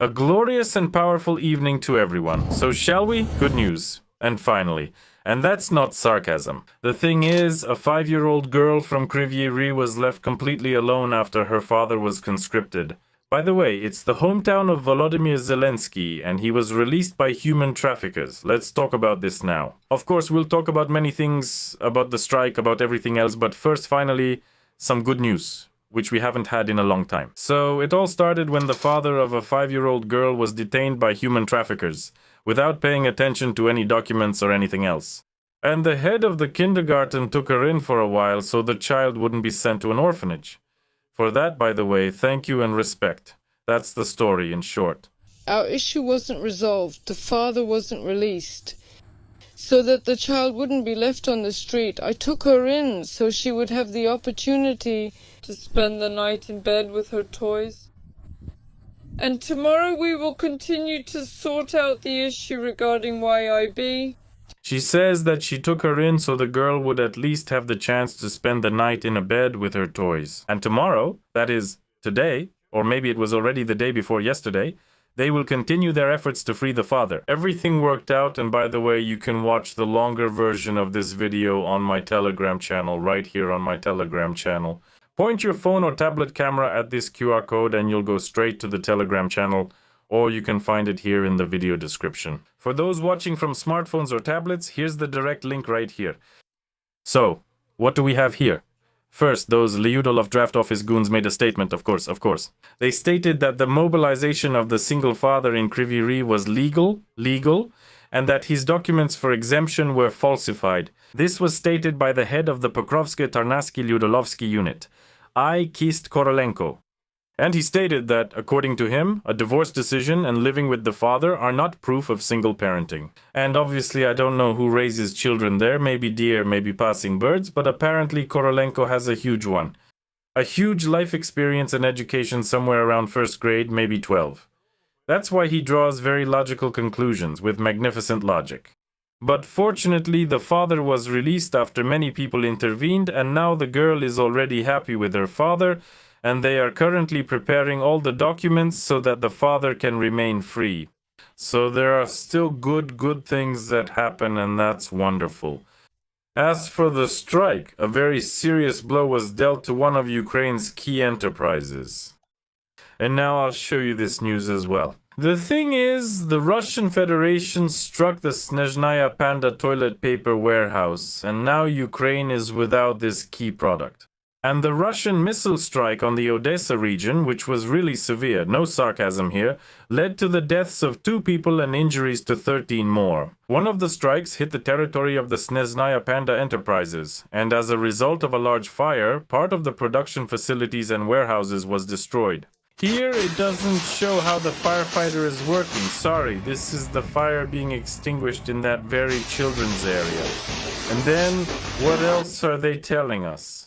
A glorious and powerful evening to everyone. So shall we? Good news. And finally, and that's not sarcasm. The thing is, a 5-year-old girl from Kryvyi was left completely alone after her father was conscripted. By the way, it's the hometown of Volodymyr Zelensky, and he was released by human traffickers. Let's talk about this now. Of course, we'll talk about many things, about the strike, about everything else, but first, finally, some good news, which we haven't had in a long time. So, it all started when the father of a 5-year-old girl was detained by human traffickers, without paying attention to any documents or anything else. And the head of the kindergarten took her in for a while so the child wouldn't be sent to an orphanage. For that, by the way, thank you and respect. That's the story in short. Our issue wasn't resolved. The father wasn't released. So that the child wouldn't be left on the street, I took her in so she would have the opportunity to spend the night in bed with her toys. And tomorrow we will continue to sort out the issue regarding YIB. She says that she took her in so the girl would at least have the chance to spend the night in a bed with her toys. And tomorrow, that is, today, or maybe it was already the day before yesterday, they will continue their efforts to free the father. Everything worked out, and by the way, you can watch the longer version of this video on my Telegram channel, right here on my Telegram channel. Point your phone or tablet camera at this QR code and you'll go straight to the Telegram channel, or you can find it here in the video description. For those watching from smartphones or tablets, here's the direct link right here. So, what do we have here? First, those Lyudolov draft office goons made a statement, of course. They stated that the mobilization of the single father in Kryvyi was legal, and that his documents for exemption were falsified. This was stated by the head of the Pokrovske-Tarnasky-Lyudolovsky unit, I. Kist Korolenko. And he stated that, according to him, a divorce decision and living with the father are not proof of single parenting. And obviously I don't know who raises children there, maybe deer, maybe passing birds, but apparently Korolenko has a huge one. A huge life experience and education somewhere around first grade, maybe 12. That's why he draws very logical conclusions with magnificent logic. But fortunately, the father was released after many people intervened, and now the girl is already happy with her father, and they are currently preparing all the documents so that the father can remain free. So there are still good things that happen, and that's wonderful. As for the strike, a very serious blow was dealt to one of Ukraine's key enterprises. And now I'll show you this news as well. The thing is, the Russian Federation struck the Snezhnaya Panda toilet paper warehouse, and now Ukraine is without this key product. And the Russian missile strike on the Odesa region, which was really severe, no sarcasm here, led to the deaths of 2 people and injuries to 13 more. One of the strikes hit the territory of the Snezhnaya Panda enterprises, and as a result of a large fire, part of the production facilities and warehouses was destroyed. Here it doesn't show how the firefighter is working. Sorry, this is the fire being extinguished in that very children's area. And then, what else are they telling us?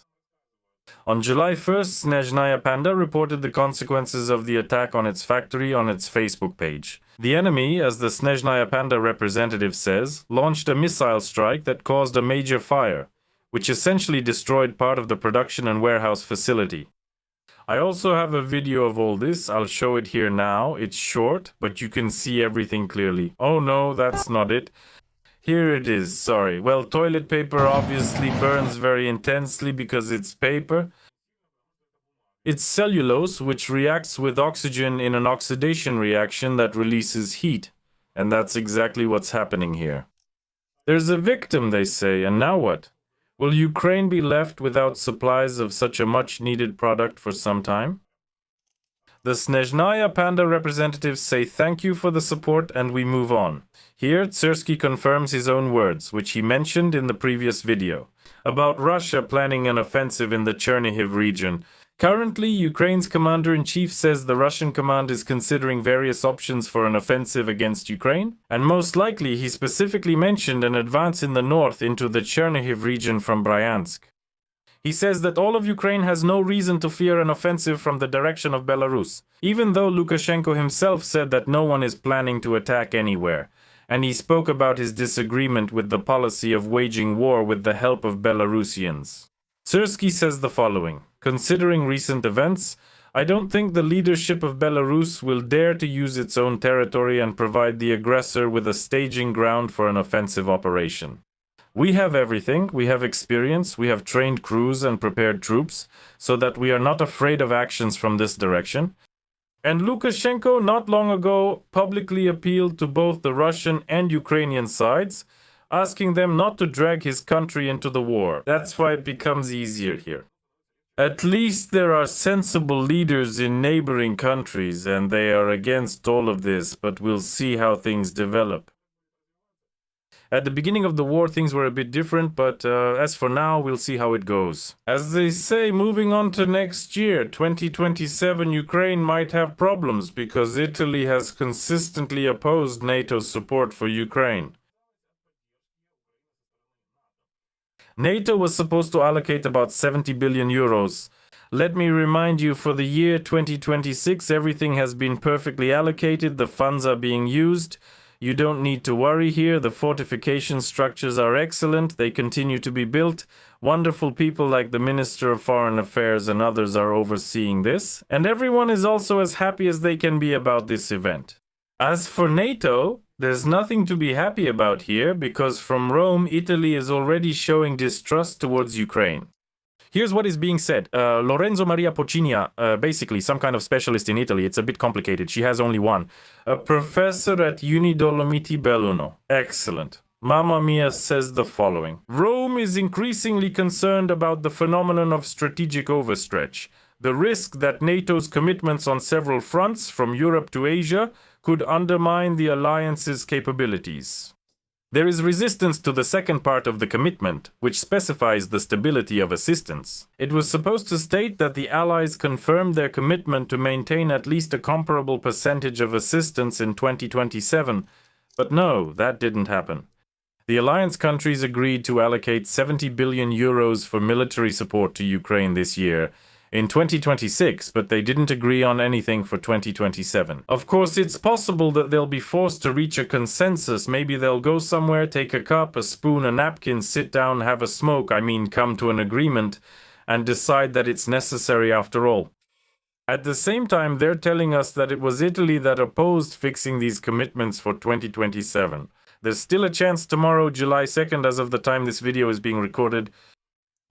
On July 1st, Snezhnaya Panda reported the consequences of the attack on its factory on its Facebook page. The enemy, as the Snezhnaya Panda representative says, launched a missile strike that caused a major fire, which essentially destroyed part of the production and warehouse facility. I also have a video of all this. I'll show it here now. It's short, but you can see everything clearly. Oh no, that's not it. Here it is, sorry. Well, toilet paper obviously burns very intensely because it's paper. It's cellulose, which reacts with oxygen in an oxidation reaction that releases heat. And that's exactly what's happening here. There's a victim, they say, and now what? Will Ukraine be left without supplies of such a much-needed product for some time? The Snezhnaya Panda representatives say thank you for the support and we move on. Here, Tsersky confirms his own words, which he mentioned in the previous video, about Russia planning an offensive in the Chernihiv region. Currently, Ukraine's commander-in-chief says the Russian command is considering various options for an offensive against Ukraine, and most likely he specifically mentioned an advance in the north into the Chernihiv region from Bryansk. He says that all of Ukraine has no reason to fear an offensive from the direction of Belarus, even though Lukashenko himself said that no one is planning to attack anywhere, and he spoke about his disagreement with the policy of waging war with the help of Belarusians. Tsersky says the following: considering recent events, I don't think the leadership of Belarus will dare to use its own territory and provide the aggressor with a staging ground for an offensive operation. We have everything, we have experience, we have trained crews and prepared troops, so that we are not afraid of actions from this direction. And Lukashenko not long ago publicly appealed to both the Russian and Ukrainian sides, asking them not to drag his country into the war. That's why it becomes easier here. At least there are sensible leaders in neighboring countries, and they are against all of this, but we'll see how things develop. At the beginning of the war, things were a bit different, but as for now, we'll see how it goes. As they say, moving on to next year, 2027, Ukraine might have problems because Italy has consistently opposed NATO's support for Ukraine. NATO was supposed to allocate about 70 billion euros. Let me remind you, for the year 2026, everything has been perfectly allocated, the funds are being used. You don't need to worry here, the fortification structures are excellent, they continue to be built. Wonderful people like the Minister of Foreign Affairs and others are overseeing this, and everyone is also as happy as they can be about this event. As for NATO, there's nothing to be happy about here, because from Rome, Italy is already showing distrust towards Ukraine. Here's what is being said. Lorenzo Maria Pocinia, basically some kind of specialist in Italy, it's a bit complicated, she has only one. A professor at Unidolomiti Belluno. Excellent. Mamma Mia says the following. Rome is increasingly concerned about the phenomenon of strategic overstretch. The risk that NATO's commitments on several fronts, from Europe to Asia, could undermine the alliance's capabilities. There is resistance to the second part of the commitment, which specifies the stability of assistance. It was supposed to state that the Allies confirmed their commitment to maintain at least a comparable percentage of assistance in 2027, but no, that didn't happen. The alliance countries agreed to allocate 70 billion euros for military support to Ukraine this year, in 2026, but they didn't agree on anything for 2027. Of course, it's possible that they'll be forced to reach a consensus. Maybe they'll go somewhere, take a cup, a spoon, a napkin, sit down, have a smoke, come to an agreement, and decide that it's necessary after all. At the same time, they're telling us that it was Italy that opposed fixing these commitments for 2027. There's still a chance tomorrow, July 2nd, as of the time this video is being recorded.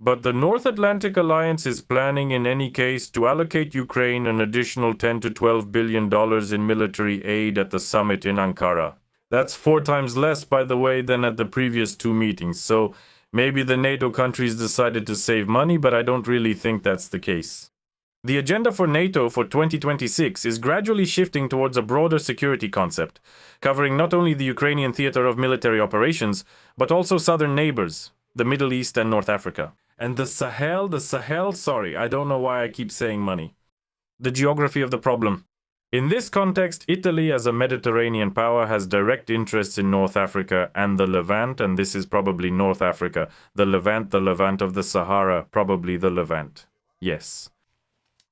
But the North Atlantic Alliance is planning in any case to allocate Ukraine an additional $10 to $12 billion in military aid at the summit in Ankara. That's 4 times less, by the way, than at the previous 2 meetings, so maybe the NATO countries decided to save money, but I don't really think that's the case. The agenda for NATO for 2026 is gradually shifting towards a broader security concept, covering not only the Ukrainian theater of military operations, but also southern neighbors, the Middle East and North Africa. And the Sahel, sorry, I don't know why I keep saying money. The geography of the problem. In this context, Italy as a Mediterranean power has direct interests in North Africa and the Levant, and this is probably North Africa. The Levant of the Sahara, probably the Levant. Yes.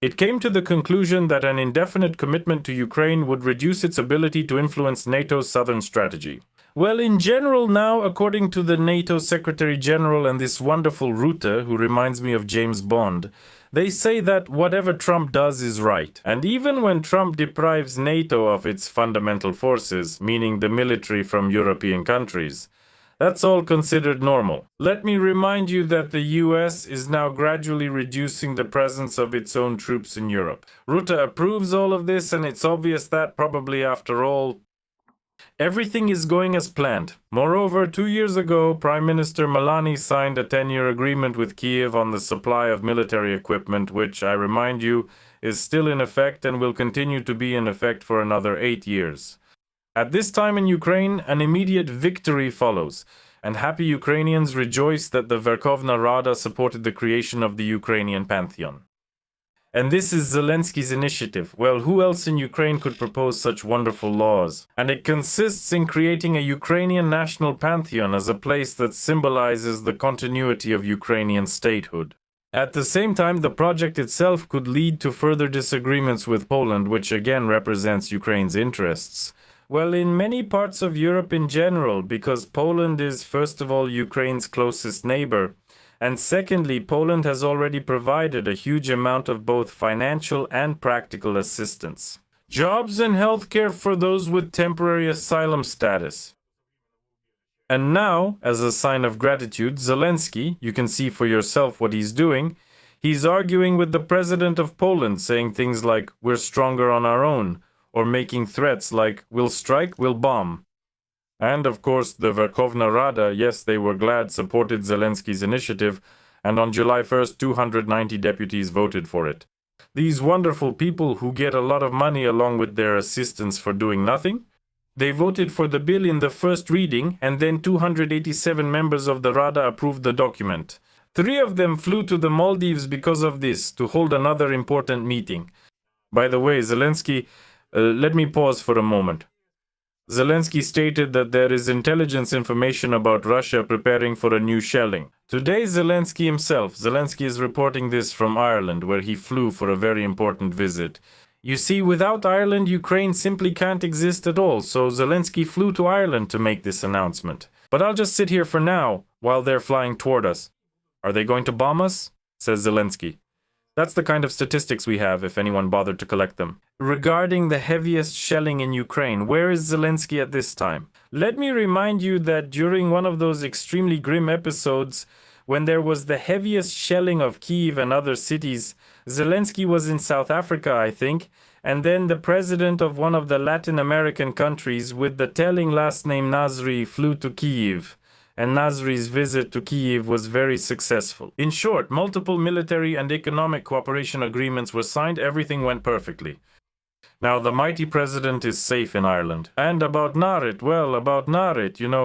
It came to the conclusion that an indefinite commitment to Ukraine would reduce its ability to influence NATO's southern strategy. Well, in general now, according to the NATO Secretary General and this wonderful Rutte, who reminds me of James Bond, they say that whatever Trump does is right. And even when Trump deprives NATO of its fundamental forces, meaning the military from European countries, that's all considered normal. Let me remind you that the US is now gradually reducing the presence of its own troops in Europe. Rutte approves all of this, and it's obvious that probably after all, everything is going as planned. Moreover, 2 years ago, Prime Minister Meloni signed a 10-year agreement with Kiev on the supply of military equipment, which, I remind you, is still in effect and will continue to be in effect for another 8 years. At this time in Ukraine, an immediate victory follows, and happy Ukrainians rejoice that the Verkhovna Rada supported the creation of the Ukrainian Pantheon. And this is Zelensky's initiative. Well, who else in Ukraine could propose such wonderful laws? And it consists in creating a Ukrainian national pantheon as a place that symbolizes the continuity of Ukrainian statehood. At the same time, the project itself could lead to further disagreements with Poland, which again represents Ukraine's interests. Well, in many parts of Europe in general, because Poland is first of all Ukraine's closest neighbor, And secondly, Poland has already provided a huge amount of both financial and practical assistance. Jobs and healthcare for those with temporary asylum status. And now, as a sign of gratitude, Zelensky, you can see for yourself what he's doing, he's arguing with the president of Poland, saying things like, "We're stronger on our own," or making threats like, "We'll strike, we'll bomb." And of course, the Verkhovna Rada, yes, they were glad, supported Zelensky's initiative, and on July 1st, 290 deputies voted for it. These wonderful people who get a lot of money along with their assistants for doing nothing, they voted for the bill in the first reading, and then 287 members of the Rada approved the document. 3 of them flew to the Maldives because of this, to hold another important meeting. By the way, Zelensky, let me pause for a moment. Zelensky stated that there is intelligence information about Russia preparing for a new shelling. Today, Zelensky is reporting this from Ireland, where he flew for a very important visit. You see, without Ireland, Ukraine simply can't exist at all, so Zelensky flew to Ireland to make this announcement. But I'll just sit here for now, while they're flying toward us. Are they going to bomb us? Says Zelensky. That's the kind of statistics we have, if anyone bothered to collect them. Regarding the heaviest shelling in Ukraine, where is Zelensky at this time? Let me remind you that during one of those extremely grim episodes, when there was the heaviest shelling of Kyiv and other cities, Zelensky was in South Africa, I think, and then the president of one of the Latin American countries with the telling last name Nasri flew to Kyiv. And Nasri's visit to Kyiv was very successful. In short, multiple military and economic cooperation agreements were signed, everything went perfectly. Now, the mighty president is safe in Ireland. And about Narit,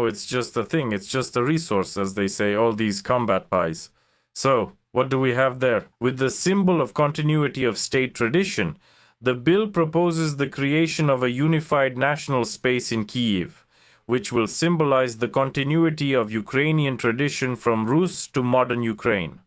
it's just a thing, it's just a resource, as they say, all these combat pies. So, what do we have there? With the symbol of continuity of state tradition, the bill proposes the creation of a unified national space in Kyiv, which will symbolize the continuity of Ukrainian tradition from Rus to modern Ukraine.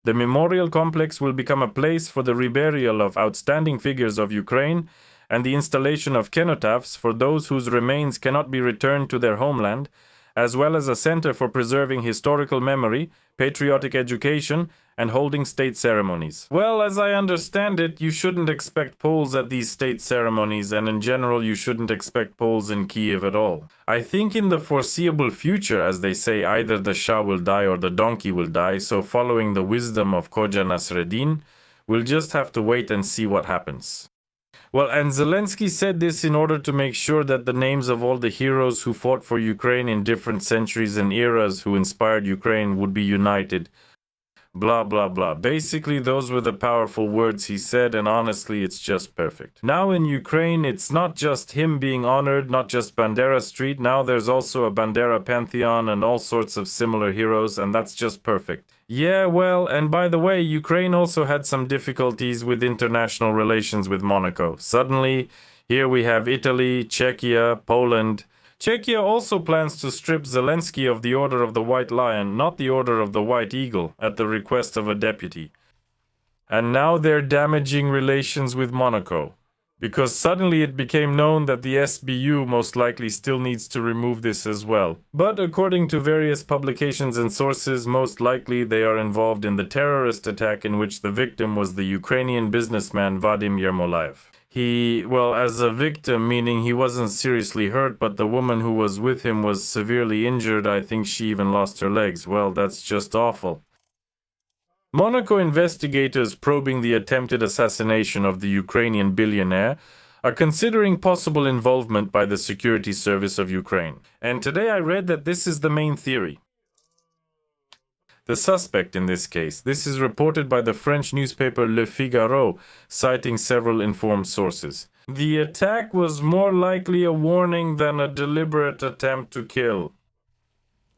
The memorial complex will become a place for the reburial of outstanding figures of Ukraine and the installation of cenotaphs for those whose remains cannot be returned to their homeland, as well as a center for preserving historical memory, patriotic education, and holding state ceremonies. Well, as I understand it, you shouldn't expect Poles at these state ceremonies, and in general, you shouldn't expect Poles in Kyiv at all. I think in the foreseeable future, as they say, either the Shah will die or the donkey will die, so following the wisdom of Khoja Nasreddin, we'll just have to wait and see what happens. Well, and Zelensky said this in order to make sure that the names of all the heroes who fought for Ukraine in different centuries and eras who inspired Ukraine would be united. Blah, blah, blah. Basically, those were the powerful words he said, and honestly, it's just perfect. Now in Ukraine, it's not just him being honored, not just Bandera Street. Now there's also a Bandera Pantheon and all sorts of similar heroes, and that's just perfect. Yeah, well, and by the way, Ukraine also had some difficulties with international relations with Monaco. Suddenly, here we have Italy, Czechia, Poland. Czechia also plans to strip Zelensky of the Order of the White Lion, not the Order of the White Eagle, at the request of a deputy. And now they're damaging relations with Monaco, because suddenly it became known that the SBU most likely still needs to remove this as well. But according to various publications and sources, most likely they are involved in the terrorist attack in which the victim was the Ukrainian businessman Vadim Yermolayev. As a victim, meaning he wasn't seriously hurt, but the woman who was with him was severely injured. I think she even lost her legs. Well, that's just awful. Monaco investigators probing the attempted assassination of the Ukrainian billionaire are considering possible involvement by the Security Service of Ukraine. And today I read that this is the main theory. The suspect in this case, this is reported by the French newspaper Le Figaro, citing several informed sources. The attack was more likely a warning than a deliberate attempt to kill.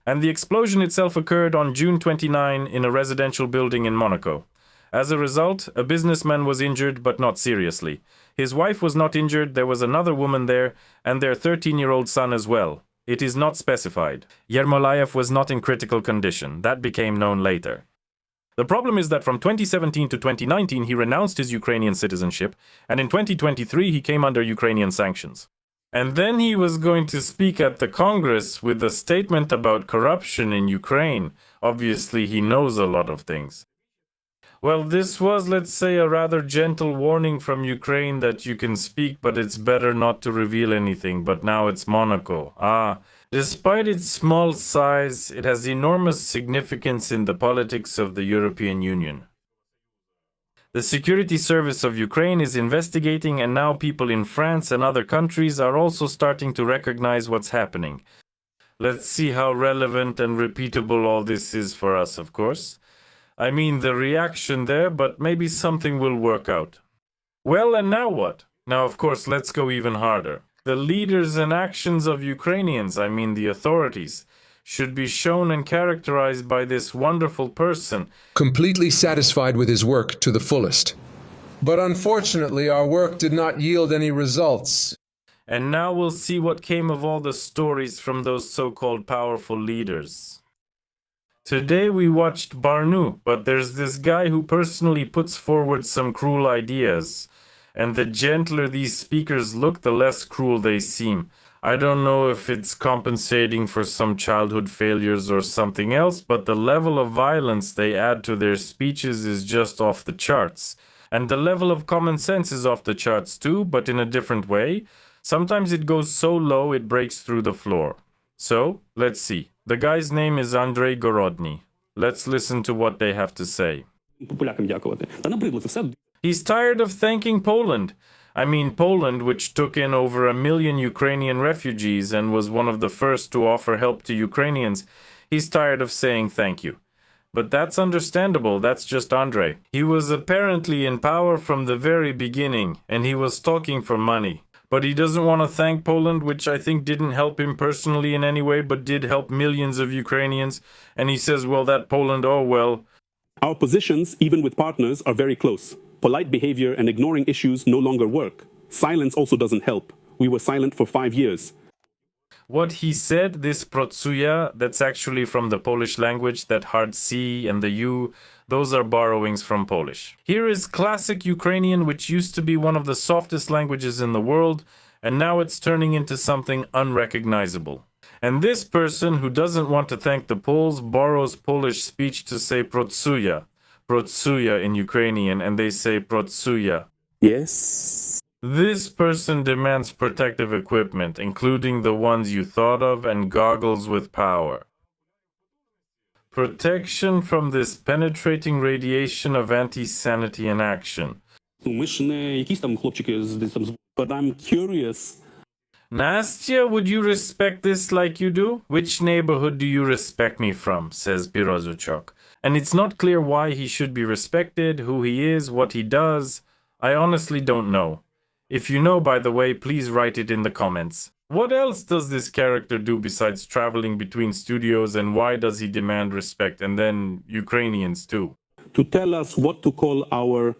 And the explosion itself occurred on June 29 in a residential building in Monaco. As a result, a businessman was injured, but not seriously. His wife was not injured, there was another woman there, and their 13-year-old son as well. It is not specified. Yermolayev was not in critical condition. That became known later. The problem is that from 2017 to 2019 he renounced his Ukrainian citizenship, and in 2023 he came under Ukrainian sanctions. And then he was going to speak at the Congress with a statement about corruption in Ukraine. Obviously, he knows a lot of things. Well, this was, let's say, a rather gentle warning from Ukraine that you can speak, but it's better not to reveal anything. But now it's Monaco. Despite its small size, it has enormous significance in the politics of the European Union. The security service of Ukraine is investigating, and now people in France and other countries are also starting to recognize what's happening. Let's see how relevant and repeatable all this is for us, of course. I mean, the reaction there, but maybe something will work out. Well, and now what? Now, of course, let's go even harder. The leaders and actions of Ukrainians, I mean the authorities, should be shown and characterized by this wonderful person. Completely satisfied with his work to the fullest. But unfortunately, our work did not yield any results. And now we'll see what came of all the stories from those so-called powerful leaders. Today we watched Barnu, but there's this guy who personally puts forward some cruel ideas. And the gentler these speakers look, the less cruel they seem. I don't know if it's compensating for some childhood failures or something else, but the level of violence they add to their speeches is just off the charts. And the level of common sense is off the charts too, but in a different way. Sometimes it goes so low it breaks through the floor. So, let's see. The guy's name is Andrei Gorodny. Let's listen to what they have to say. He's tired of thanking Poland. I mean Poland, which took in over 1 million Ukrainian refugees and was one of the first to offer help to Ukrainians. He's tired of saying thank you. But that's understandable, that's just Andrei. He was apparently in power from the very beginning, and he was talking for money. But he doesn't want to thank Poland, which I think didn't help him personally in any way, but did help millions of Ukrainians. And he says, well, that Poland, oh well. Our positions, even with partners, are very close. Polite behavior and ignoring issues no longer work. Silence also doesn't help. We were silent for 5 years. What he said, this protsuya, that's actually from the Polish language, that hard C and the U, those are borrowings from Polish. Here is classic Ukrainian, which used to be one of the softest languages in the world, and now it's turning into something unrecognizable. And this person, who doesn't want to thank the Poles, borrows Polish speech to say protsuya. Protsuya in Ukrainian, and they say protsuya. Yes. This person demands protective equipment, including the ones you thought of, and goggles with power. Protection from this penetrating radiation of anti-sanity in action. But I'm curious. Nastya, would you respect this like you do? Which neighborhood do you respect me from? Says Birozuchok. And it's not clear why he should be respected, who he is, what he does. I honestly don't know. If you know, by the way, please write it in the comments. What else does this character do besides traveling between studios, and why does he demand respect, and then Ukrainians too? To tell us what to call our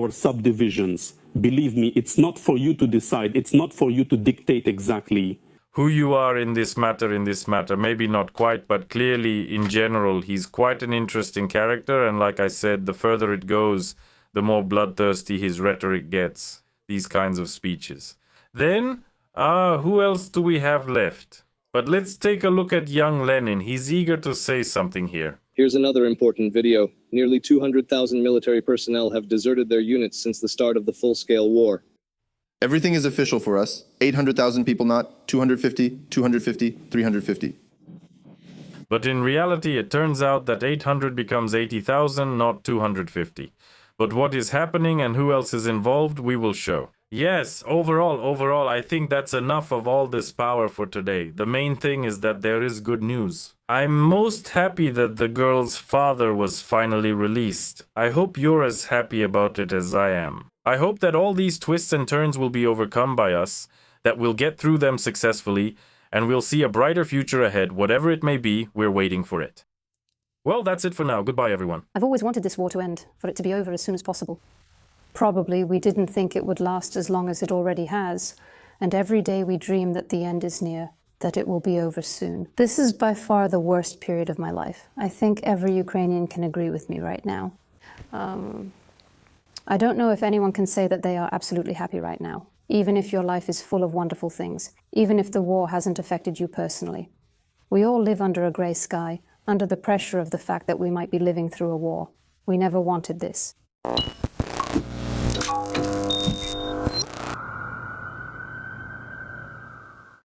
subdivisions. Believe me, it's not for you to decide. It's not for you to dictate exactly who you are in this matter. Maybe not quite, but clearly, in general, he's quite an interesting character, and like I said, the further it goes, the more bloodthirsty his rhetoric gets. These kinds of speeches. Then, who else do we have left? But let's take a look at young Lenin. He's eager to say something here. Here's another important video. Nearly 200,000 military personnel have deserted their units since the start of the full-scale war. Everything is official for us. 800,000 people not, 250, 250, 350. But in reality, it turns out that 800 becomes 80,000, not 250. But what is happening and who else is involved, we will show. Yes, overall, I think that's enough of all this power for today. The main thing is that there is good news. I'm most happy that the girl's father was finally released. I hope you're as happy about it as I am. I hope that all these twists and turns will be overcome by us, that we'll get through them successfully, and we'll see a brighter future ahead. Whatever it may be, we're waiting for it. Well, that's it for now. Goodbye, everyone. I've always wanted this war to end, for it to be over as soon as possible. Probably we didn't think it would last as long as it already has, and every day we dream that the end is near, that it will be over soon. This is by far the worst period of my life. I think every Ukrainian can agree with me right now. I don't know if anyone can say that they are absolutely happy right now. even if your life is full of wonderful things, even if the war hasn't affected you personally. We all live under a grey sky, under the pressure of the fact that we might be living through a war. We never wanted this.